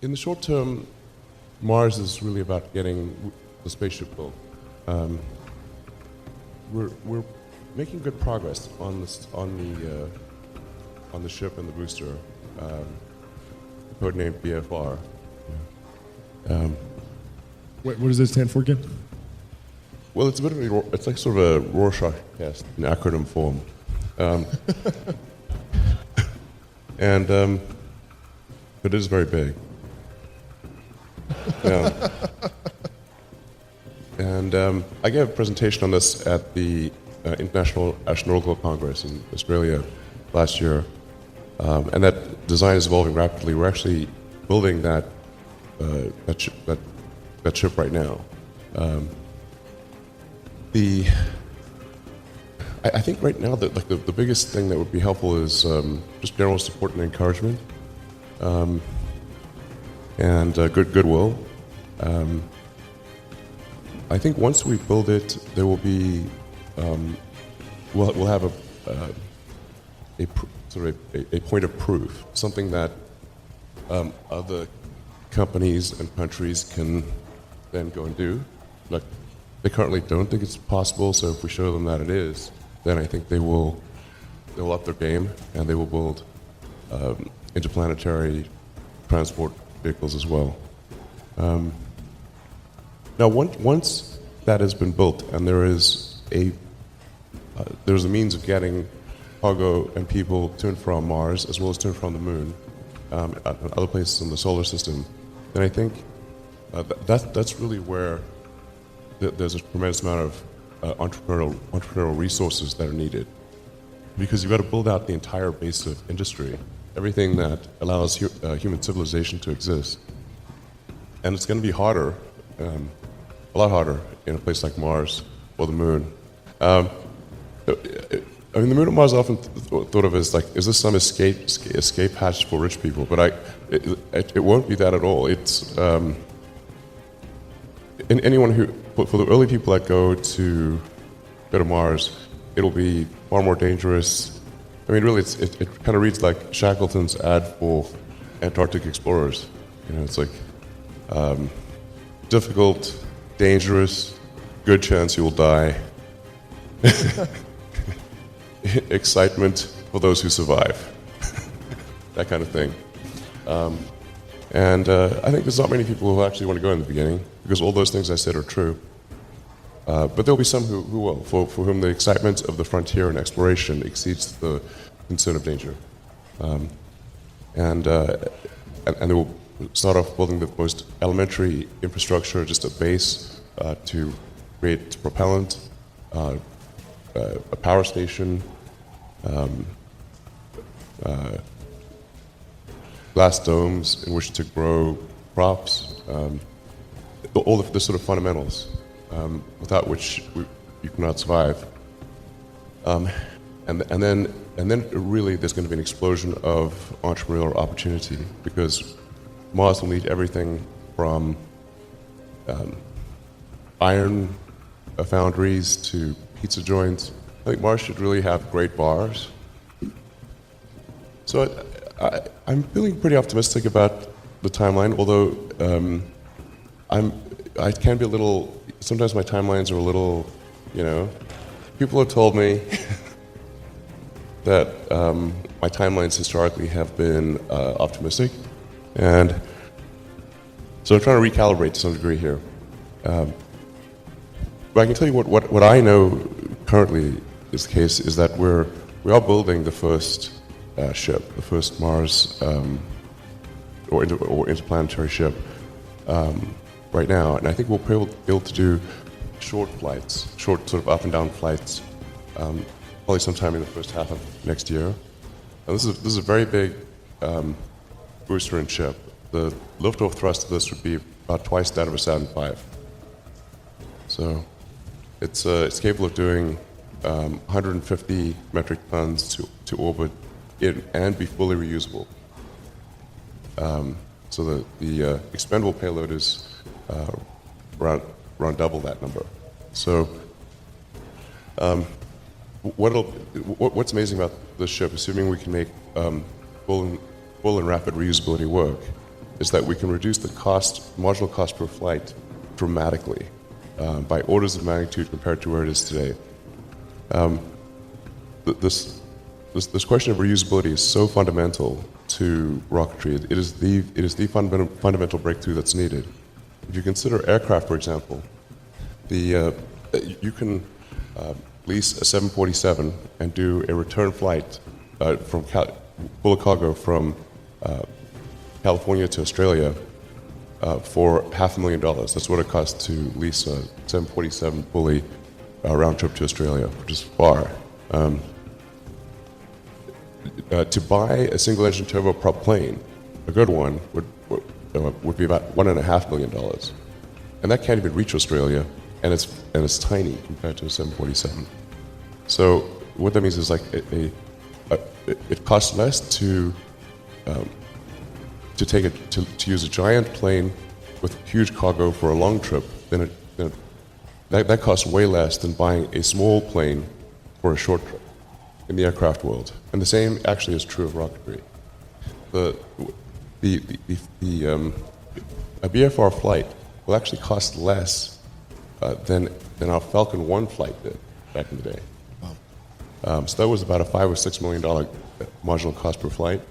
In the short term, Mars is really about getting the spaceship built. Um, we're making good progress on the ship and the booster, um, codenamed BFR. Um, What does that stand for again? well, it's a bit of it's like sort of a Rorschach test in acronym form, um, and but it is very big. Yeah. And I gave a presentation on this at the International Astronautical Congress in Australia last year, and that design is evolving rapidly. We're actually building that ship right now. I think right now that the biggest thing that would be helpful is just general support and encouragement, and goodwill. I think once we build it, there will be we'll have a point of proof, something that other companies and countries can then go and do. Like, they currently don't think it's possible, so if we show them that it is, then I think they'll up their game and they will build interplanetary transport vehicles as well. Now, once that has been built and there's a means of getting cargo and people to and from Mars as well as to and from the Moon, and other places in the solar system, then I think that's really where there's a tremendous amount of entrepreneurial resources that are needed, because you've got to build out the entire base of industry, everything that allows human civilization to exist, and it's going to be harder. A lot harder in a place like Mars or the Moon. I mean, the Moon and Mars are often thought of as like, is this some escape hatch for rich people? But it won't be that at all. It's anyone who, for the early people that go to Mars, it'll be far more dangerous. I mean, really, it kind of reads like Shackleton's ad for Antarctic explorers. You know, it's like difficult, dangerous, good chance you will die. Excitement for those who survive. That kind of thing. And I think there's not many people who actually want to go in the beginning, because all those things I said are true. But there'll be some who will, for whom the excitement of the frontier and exploration exceeds the concern of danger. And they will start off building the most elementary infrastructure, just a base to create propellant, a power station, glass domes in which to grow crops, all the sort of fundamentals without which you cannot survive. And then really there's going to be an explosion of entrepreneurial opportunity, because Mars will need everything from iron foundries to pizza joints. I think Mars should really have great bars. So I'm feeling pretty optimistic about the timeline, although I can be a little, sometimes my timelines are a little, people have told me that my timelines historically have been optimistic, and so I'm trying to recalibrate to some degree here. But I can tell you what I know currently is the case is that we are building the first ship, the first Mars or interplanetary ship right now, and I think we'll be able to do short flights, short sort of up and down flights, probably sometime in the first half of next year. And this is a very big booster and ship. The liftoff thrust of this would be about twice that of a Saturn V. So it's capable of doing 150 metric tons to orbit and be fully reusable. So the expendable payload is around double that number. So what's amazing about this ship, assuming we can make full and rapid reusability work, is that we can reduce the marginal cost per flight dramatically, by orders of magnitude compared to where it is today. This question of reusability is so fundamental to rocketry. It is the fundamental breakthrough that's needed. If you consider aircraft, for example, you can lease a 747 and do a return flight full of cargo from California to Australia for $500,000. That's what it costs to lease a 747 fully round trip to Australia, which is far. To buy a single-engine turboprop plane, a good one, would be about $1.5 million, and that can't even reach Australia, and it's tiny compared to a 747. So what that means is like it costs less to use a giant plane with huge cargo for a long trip than that costs way less than buying a small plane for a short trip in the aircraft world. And the same actually is true of rocketry. A BFR flight will actually cost less than our Falcon 1 flight did back in the day. Wow. So that was about a $5 or $6 million marginal cost per flight.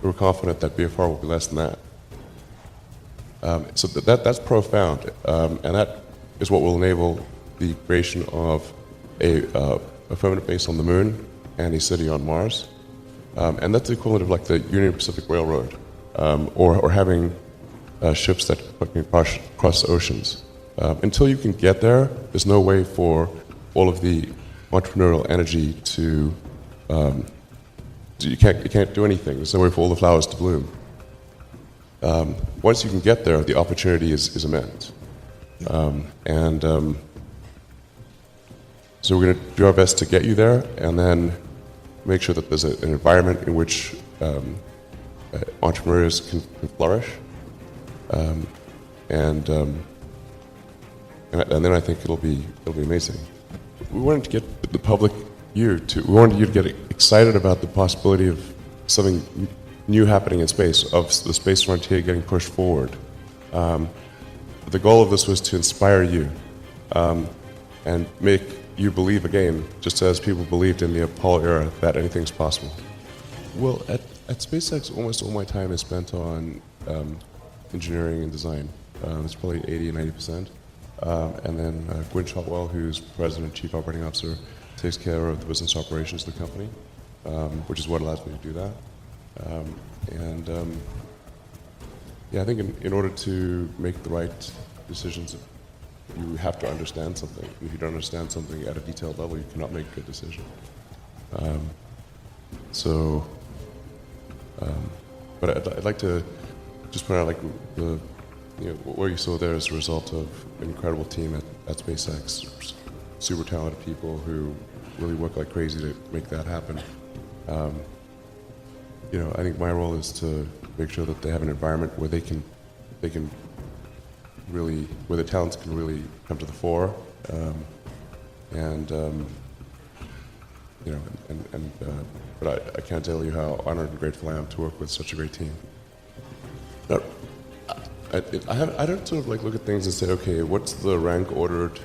We were confident that BFR will be less than that. So that's profound, and that is what will enable the creation of a permanent base on the moon and a city on Mars. And that's the equivalent of like the Union Pacific Railroad, or having ships that can cross oceans. Until you can get there, there's no way for all of the entrepreneurial energy to you can't do anything. There's no way for all the flowers to bloom. Once you can get there, the opportunity is immense. So we're going to do our best to get you there, and then make sure that there's an environment in which entrepreneurs can flourish. And then I think it'll be amazing. We wanted to get the public, we wanted you to get excited about the possibility of something new happening in space, of the space frontier getting pushed forward. The goal of this was to inspire you and make you believe again, just as people believed in the Apollo era, that anything's possible. Well, at SpaceX, almost all my time is spent on engineering and design. It's probably 80 and 90%. And then Gwynne Shotwell, who's president and chief operating officer, takes care of the business operations of the company, which is what allows me to do that. I think in order to make the right decisions, you have to understand something. If you don't understand something at a detailed level, you cannot make a good decision. But I'd like to just point out, like, what you saw there is a result of an incredible team at SpaceX, super talented people who really work like crazy to make that happen. I think my role is to make sure that they have an environment where they can really, where the talents can really come to the fore, but I can't tell you how honored and grateful I am to work with such a great team. Now, I don't sort of like look at things and say, okay, what's the rank ordered,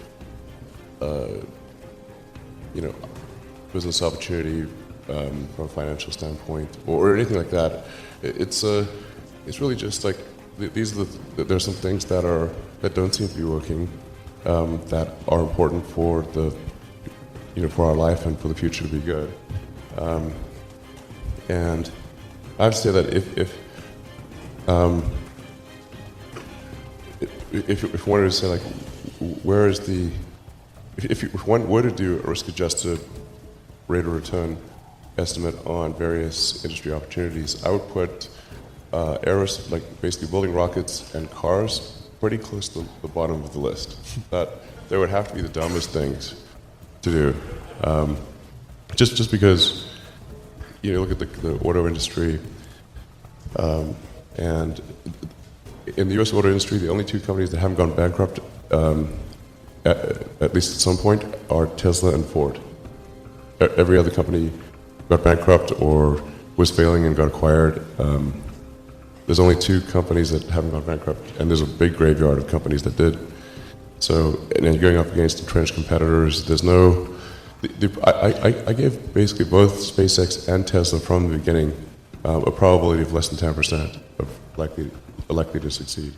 business opportunity from a financial standpoint, or anything like that. It's really just like there's some things that don't seem to be working, that are important for for our life and for the future to be good. And I have to say that if one were to say, like, where is if one were to do a risk-adjusted rate of return estimate on various industry opportunities, I would put like basically building rockets and cars pretty close to the bottom of the list. That they would have to be the dumbest things to do, just because look at the auto industry, and in the U.S. auto industry, the only two companies that haven't gone bankrupt, at least at some point, are Tesla and Ford. Every other company got bankrupt or was failing and got acquired. there's only 2 companies that haven't gone bankrupt, and there's a big graveyard of companies that did. So, and then going up against entrenched competitors, there's no. I gave basically both SpaceX and Tesla from the beginning a probability of less than 10% of likely to succeed.